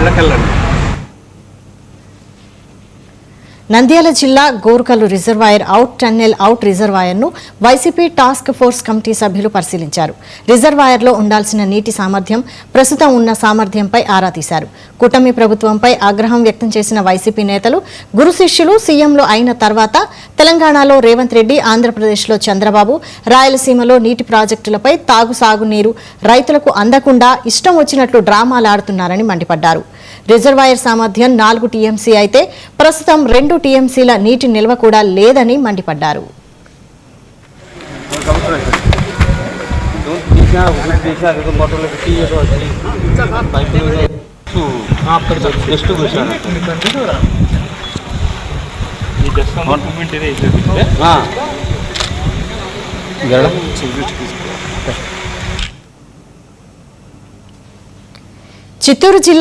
ఇళ్ళకెళ్ళండి. నంద్యాల జిల్లా Gorukallu reservoir out tunnel out రిజర్వాయర్ను YCP task force committee సభ్యులు పరిశీలించారు. రిజర్వాయర్లో ఉండాల్సిన నీటి సామర్థ్యం, ప్రస్తుతం ఉన్న సామర్థ్యంపై ఆరా తీశారు. కూటమి ప్రభుత్వంపై ఆగ్రహం వ్యక్తం చేసిన వైసీపీ నేతలు గురు శిష్యులు సీఎంలో అయిన తర్వాత తెలంగాణలో రేవంత్ రెడ్డి, ఆంధ్రప్రదేశ్లో చంద్రబాబు రాయలసీమలో నీటి ప్రాజెక్టులపై సాగునీరు రైతులకు అందకుండా ఇష్టం వచ్చినట్లు డ్రామాలాడుతున్నారని మండిపడ్డారు. రిజర్వాయర్ సామర్థ్యం 4 టీఎంసీ అయితే ప్రస్తుతం 2 టీఎంసీల నీటి నిల్వ కూడా లేదని మండిపడ్డారు. చిత్తూరు జిల్లా